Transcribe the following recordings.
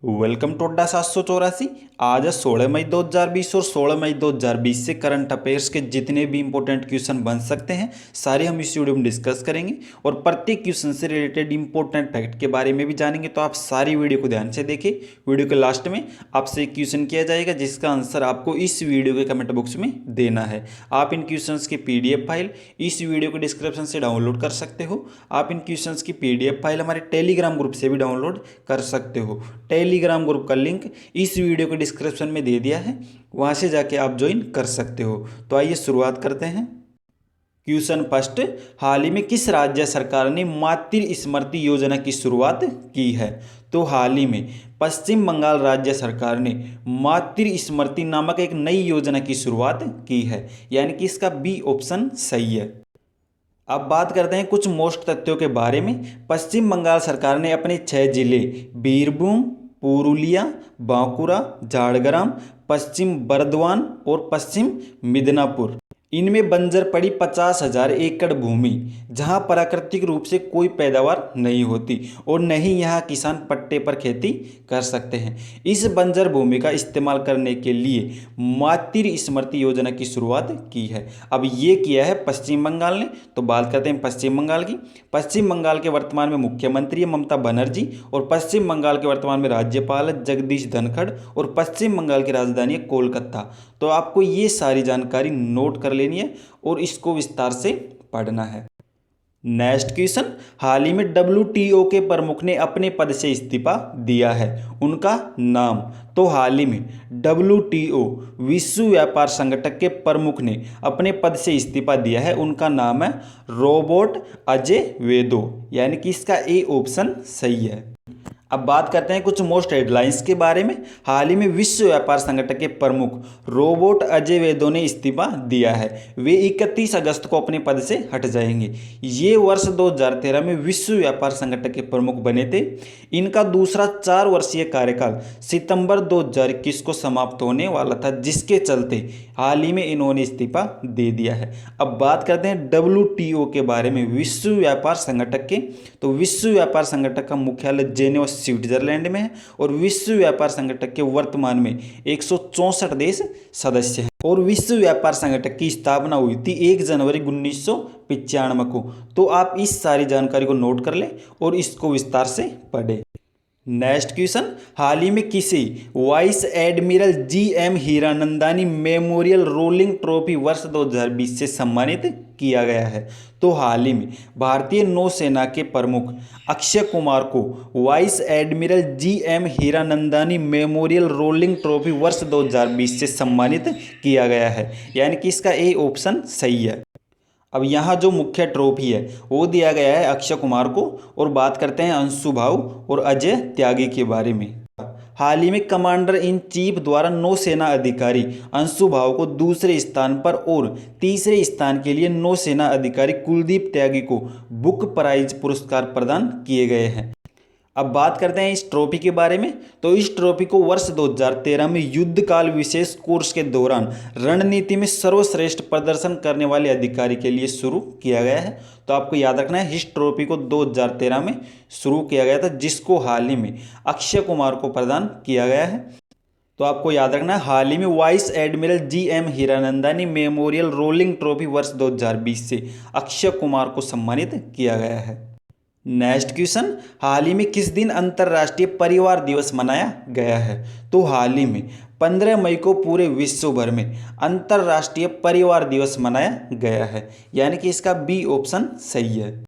Welcome to अड्डा 784। आज है 16 मई 2020 और 16 मई 2020 से करंट अफेयर्स के जितने भी इंपॉर्टेंट क्वेश्चन बन सकते हैं सारे हम इस वीडियो में डिस्कस करेंगे और प्रत्येक क्वेश्चन से रिलेटेड इंपॉर्टेंट फैक्ट के बारे में भी जानेंगे। तो आप सारी वीडियो को ध्यान से देखिए। वीडियो के लास्ट में आपसे एक क्वेश्चन किया जाएगा जिसका आंसर आपको इस वीडियो के कमेंट बॉक्स में देना है। आप इन क्वेश्चन की PDF फाइल इस वीडियो के डिस्क्रिप्शन से डाउनलोड कर सकते हो। आप इन क्वेश्चन की PDF फाइल हमारे टेलीग्राम ग्रुप से भी डाउनलोड कर सकते हो। टेलीग्राम ग्रुप का लिंक इस वीडियो के डिस्क्रिप्शन में दे दिया है, वहां से जाके आप ज्वाइन कर सकते हो। तो आइए शुरुआत करते हैं। क्वेश्चन फर्स्ट, हाल ही में किस राज्य सरकार ने मातृ स्मृति योजना की शुरुआत की है? तो हाल ही में पश्चिम बंगाल राज्य सरकार ने मातृ स्मृति नामक एक नई योजना की शुरुआत की है, यानी कि इसका बी ऑप्शन सही है। अब बात करते हैं कुछ मोस्ट तथ्यों के बारे में। पश्चिम बंगाल सरकार ने अपने 6 जिले बीरभूम, पुरुलिया, बांकुरा, झारग्राम, पश्चिम बर्धमान और पश्चिम मिदनापुर, इनमें बंजर पड़ी 50,000 एकड़ भूमि जहां प्राकृतिक रूप से कोई पैदावार नहीं होती और न ही यहाँ किसान पट्टे पर खेती कर सकते हैं। इस बंजर भूमि का इस्तेमाल करने के लिए मातृ स्मृति योजना की शुरुआत की है। अब ये किया है पश्चिम बंगाल ने। तो बात करते हैं पश्चिम बंगाल की। पश्चिम बंगाल के वर्तमान में मुख्यमंत्री है ममता बनर्जी और पश्चिम बंगाल के वर्तमान में राज्यपाल है जगदीश धनखड़ और पश्चिम बंगाल की राजधानी है कोलकाता। तो आपको ये सारी जानकारी नोट कर लेनी है और इसको विस्तार से पढ़ना है। नेक्स्ट क्वेश्चन, हाल ही में WTO के प्रमुख ने अपने पद से इस्तीफा दिया है, उनका नाम? तो हाल ही में WTO विश्व व्यापार संगठन के प्रमुख ने अपने पद से इस्तीफा दिया है, उनका नाम है रॉबर्ट अजेवेदो, यानी कि इसका ए ऑप्शन सही है। अब बात करते हैं कुछ मोस्ट हेडलाइंस के बारे में। हाल ही में विश्व व्यापार संगठन के प्रमुख रॉबर्ट अजेवेदो ने इस्तीफा दिया है। वे 31 अगस्त को अपने पद से हट जाएंगे। ये वर्ष 2013 में विश्व व्यापार संगठन के प्रमुख बने थे। इनका दूसरा 4 वर्षीय कार्यकाल सितंबर 2021 को समाप्त होने वाला था, जिसके चलते हाल ही में इन्होंने इस्तीफा दे दिया है। अब बात करते हैं WTO के बारे में, विश्व व्यापार संगठन के। तो विश्व व्यापार संगठन का मुख्यालय जेनेवा स्विट्जरलैंड में है और विश्व व्यापार संगठन के वर्तमान में 164 देश सदस्य हैं और विश्व व्यापार संगठन की स्थापना हुई थी 1 जनवरी 1995 को। तो आप इस सारी जानकारी को नोट कर लें और इसको विस्तार से पढ़ें। नेक्स्ट क्वेश्चन, हाल ही में किसे vice admiral GM Hiranandani memorial rolling trophy वर्ष 2020 से सम्मानित किया गया है? तो हाल ही में भारतीय नौसेना के प्रमुख अक्षय कुमार को vice admiral GM Hiranandani memorial rolling trophy वर्ष 2020 से सम्मानित किया गया है, यानी कि इसका ए ऑप्शन सही है। अब यहाँ जो मुख्य ट्रॉफी है वो दिया गया है अक्षय कुमार को। और बात करते हैं अंशु भाऊ और अजय त्यागी के बारे में। हाल ही में कमांडर इन चीफ द्वारा नौसेना अधिकारी अंशु भाऊ को दूसरे स्थान पर और तीसरे स्थान के लिए नौसेना अधिकारी कुलदीप त्यागी को बुक प्राइज पुरस्कार प्रदान किए गए हैं। अब बात करते हैं इस ट्रॉफी के बारे में। तो इस ट्रॉफी को वर्ष 2013 में युद्धकाल विशेष कोर्स के दौरान रणनीति में सर्वश्रेष्ठ प्रदर्शन करने वाले अधिकारी के लिए शुरू किया गया है। तो आपको याद रखना है इस ट्रॉफी को 2013 में शुरू किया गया था, जिसको हाल ही में अक्षय कुमार को प्रदान किया गया है। तो आपको याद रखना है हाल ही में vice admiral GM Hiranandani memorial rolling trophy वर्ष 2020 से अक्षय कुमार को सम्मानित किया गया है। नेक्स्ट क्वेश्चन, हाल ही में किस दिन अंतर्राष्ट्रीय परिवार दिवस मनाया गया है? तो हाल ही में 15 मई को पूरे विश्व भर में अंतर्राष्ट्रीय परिवार दिवस मनाया गया है, यानी कि इसका बी ऑप्शन सही है।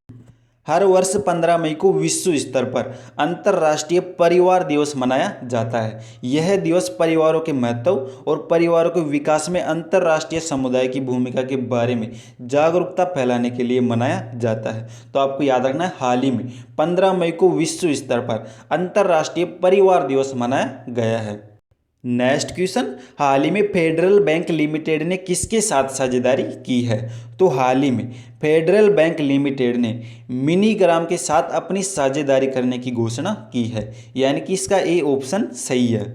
हर वर्ष 15 मई को विश्व स्तर पर अंतर्राष्ट्रीय परिवार दिवस मनाया जाता है। यह दिवस परिवारों के महत्व और परिवारों के विकास में अंतर्राष्ट्रीय समुदाय की भूमिका के बारे में जागरूकता फैलाने के लिए मनाया जाता है। तो आपको याद रखना है हाल ही में 15 मई को विश्व स्तर पर अंतर्राष्ट्रीय परिवार दिवस मनाया गया है। नेक्स्ट क्वेश्चन, हाल ही में फेडरल बैंक लिमिटेड ने किसके साथ साझेदारी की है? तो हाल ही में फेडरल बैंक लिमिटेड ने मिनीग्राम के साथ अपनी साझेदारी करने की घोषणा की है, यानी कि इसका ए ऑप्शन सही है।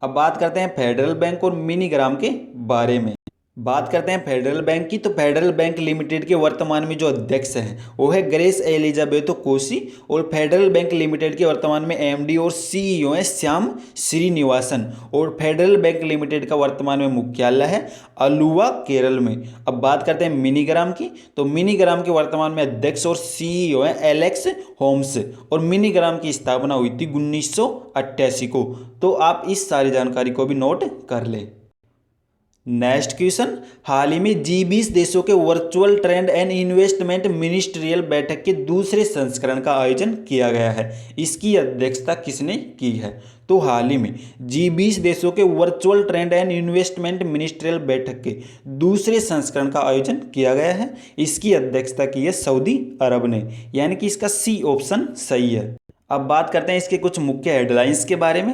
अब बात करते हैं फेडरल बैंक और मिनीग्राम के बारे में। बात करते हैं फेडरल बैंक की। तो फेडरल बैंक लिमिटेड के वर्तमान में जो अध्यक्ष हैं वो है ग्रेस एलिजाबेथ कोसी, और फेडरल बैंक लिमिटेड के वर्तमान में एमडी और सीईओ हैं श्याम श्रीनिवासन, और फेडरल बैंक लिमिटेड का वर्तमान में मुख्यालय है अलुवा, केरल में। अब बात करते हैं मिनीग्राम की। तो मिनीग्राम के वर्तमान में अध्यक्ष और सीईओ हैं एलेक्स होम्स, और मिनीग्राम की स्थापना हुई थी 1988 को। तो आप इस सारी जानकारी को भी नोट कर लें। नेक्स्ट क्वेश्चन, हाल ही में G20 देशों के virtual trade and investment ministerial बैठक के दूसरे संस्करण का आयोजन किया गया है। इसकी अध्यक्षता किसने की है? तो हाल ही में G20 देशों के virtual trade and investment ministerial बैठक के दूसरे संस्करण का आयोजन किया गया है। इसकी अध्यक्षता की है सऊदी अरब ने, यानी कि इसका सी ऑप्शन सही है। अब बात करते हैं इसके कुछ मुख्य हेडलाइंस के बारे में।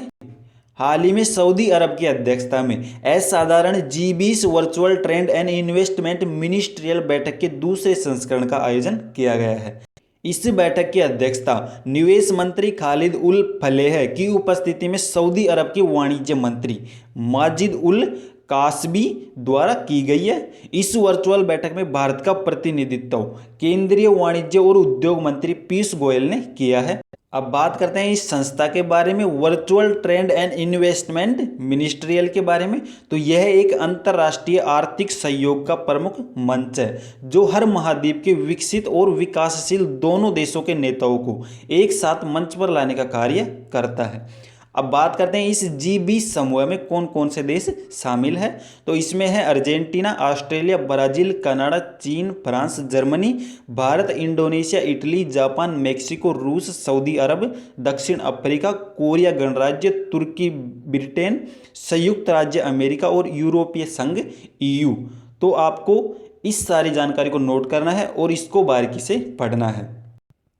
हाल ही में सऊदी अरब की अध्यक्षता में असाधारण G20 virtual trade and investment ministerial बैठक के दूसरे संस्करण का आयोजन किया गया है। इस बैठक की अध्यक्षता निवेश मंत्री खालिद उल फलेह की उपस्थिति में सऊदी अरब के वाणिज्य मंत्री माजिद उल कासबी द्वारा की गई है। इस वर्चुअल बैठक में भारत का प्रतिनिधित्व केंद्रीय वाणिज्य और उद्योग मंत्री पीयूष गोयल ने किया है। अब बात करते हैं इस संस्था के बारे में, virtual trade and investment ministerial के बारे में। तो यह एक अंतर्राष्ट्रीय आर्थिक सहयोग का प्रमुख मंच है जो हर महाद्वीप के विकसित और विकासशील दोनों देशों के नेताओं को एक साथ मंच पर लाने का कार्य करता है। अब बात करते हैं इस G20 समूह में कौन कौन से देश शामिल है। तो इसमें है अर्जेंटीना, ऑस्ट्रेलिया, ब्राजील, कनाडा, चीन, France, Germany, Bharat, Indonesia, Italy, Japan, Mexico, रूस, सऊदी अरब, दक्षिण अफ्रीका, कोरिया गणराज्य, तुर्की, ब्रिटेन, संयुक्त राज्य अमेरिका और यूरोपीय संघ EU। तो आपको इस सारी जानकारी को नोट करना है और इसको बारीकी से पढ़ना है।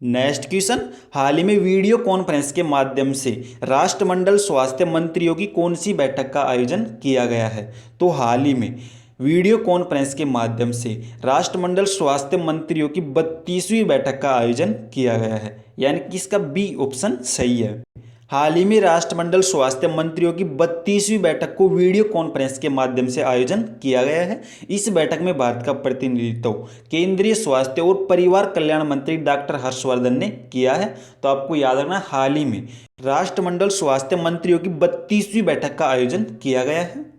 नेक्स्ट क्वेश्चन, हाल ही में वीडियो कॉन्फ्रेंस के माध्यम से राष्ट्रमंडल स्वास्थ्य मंत्रियों की कौन सी बैठक का आयोजन किया गया है? तो हाल ही में वीडियो कॉन्फ्रेंस के माध्यम से राष्ट्रमंडल स्वास्थ्य मंत्रियों की 32वीं बैठक का आयोजन किया गया है, यानी कि इसका बी ऑप्शन सही है। हाल ही में राष्ट्रमंडल स्वास्थ्य मंत्रियों की 32वीं बैठक को वीडियो कॉन्फ्रेंस के माध्यम से आयोजन किया गया है। इस बैठक में भारत का प्रतिनिधित्व केंद्रीय स्वास्थ्य और परिवार कल्याण मंत्री डॉक्टर हर्षवर्धन ने किया है। तो आपको याद रखना, हाल ही में राष्ट्रमंडल स्वास्थ्य मंत्रियों की 32वीं बैठक का आयोजन किया गया है।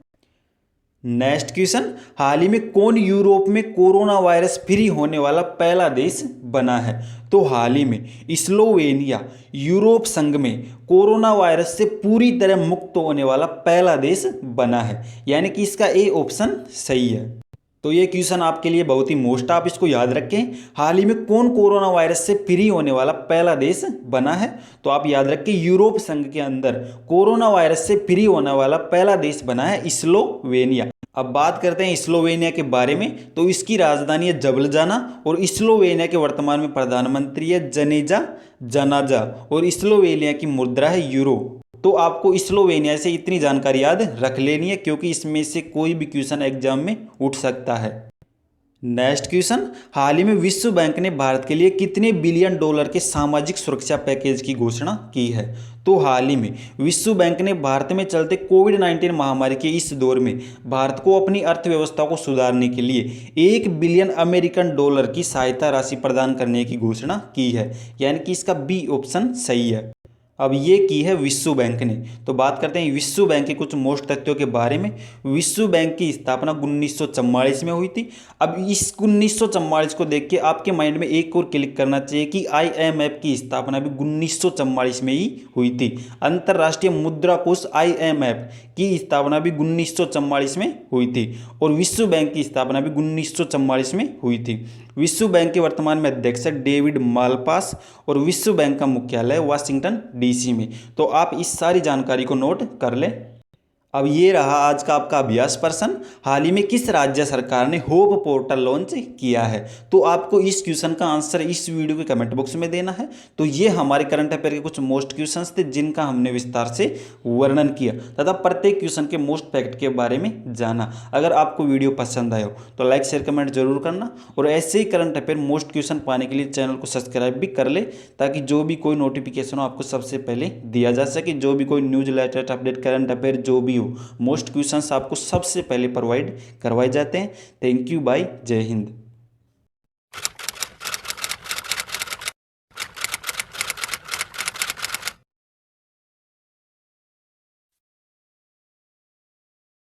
नेक्स्ट क्वेश्चन, हाल ही में कौन यूरोप में कोरोना वायरस फ्री होने वाला पहला देश बना है? तो हाल ही में स्लोवेनिया यूरोप संघ में कोरोना वायरस से पूरी तरह मुक्त होने वाला पहला देश बना है, यानी कि इसका ए ऑप्शन सही है। तो ये क्वेश्चन आपके लिए बहुत ही मोस्ट, आप इसको याद रखें। हाल ही में कौन कोरोना वायरस से फ्री होने वाला पहला देश बना है? तो आप याद रखें, यूरोप संघ के अंदर कोरोना वायरस से फ्री होने वाला पहला देश बना है स्लोवेनिया। अब बात करते हैं स्लोवेनिया के बारे में। तो इसकी राजधानी है जबलजाना, और स्लोवेनिया के वर्तमान में प्रधानमंत्री है जनेजा जनाजा, और स्लोवेनिया की मुद्रा है यूरो। तो आपको स्लोवेनिया से इतनी जानकारी याद रख लेनी है, क्योंकि इसमें से कोई भी क्वेश्चन एग्जाम में उठ सकता है। नेक्स्ट क्वेश्चन, हाल ही में विश्व बैंक ने भारत के लिए कितने बिलियन डॉलर के सामाजिक सुरक्षा पैकेज की घोषणा की है? तो हाल ही में विश्व बैंक ने भारत में चलते कोविड-19 महामारी के इस दौर में भारत को अपनी अर्थव्यवस्था को सुधारने के लिए 1 बिलियन अमेरिकन डॉलर की सहायता राशि प्रदान करने की घोषणा की है, यानी कि इसका बी ऑप्शन सही है। अब ये की है विश्व बैंक ने। तो बात करते हैं विश्व बैंक के कुछ मोस्ट तथ्यों के बारे में। विश्व बैंक की स्थापना 1944 में हुई थी। अब इस 1944 को देख के आपके माइंड में एक और क्लिक करना चाहिए कि IMF की स्थापना भी 1944 में ही हुई थी। अंतर्राष्ट्रीय मुद्रा कोष IMF की स्थापना भी 1944 में हुई थी, और विश्व बैंक की स्थापना भी 1944 में हुई थी। विश्व बैंक के वर्तमान में अध्यक्ष है डेविड मालपास, और विश्व बैंक का मुख्यालय वाशिंगटन DC में। तो आप इस सारी जानकारी को नोट कर लें। अब ये रहा आज का आपका अभ्यास प्रश्न, हाल ही में किस राज्य सरकार ने होप पोर्टल लॉन्च किया है? तो आपको इस क्वेश्चन का आंसर इस वीडियो के कमेंट बॉक्स में देना है। तो ये हमारे करंट अफेयर के कुछ मोस्ट क्वेश्चंस थे जिनका हमने विस्तार से वर्णन किया तथा प्रत्येक क्वेश्चन के मोस्ट फैक्ट के बारे में जाना। अगर आपको वीडियो पसंद आया हो तो लाइक शेयर कमेंट जरूर करना, और ऐसे ही करंट अफेयर मोस्ट क्वेश्चन पाने के लिए चैनल को सब्सक्राइब भी कर ले, ताकि जो भी कोई नोटिफिकेशन हो आपको सबसे पहले दिया जा सके। जो भी कोई news latest update current affair जो भी हो मोस्ट क्वेश्चंस आपको सबसे पहले प्रोवाइड करवाए जाते हैं। थैंक यू, बाय, जय हिंद।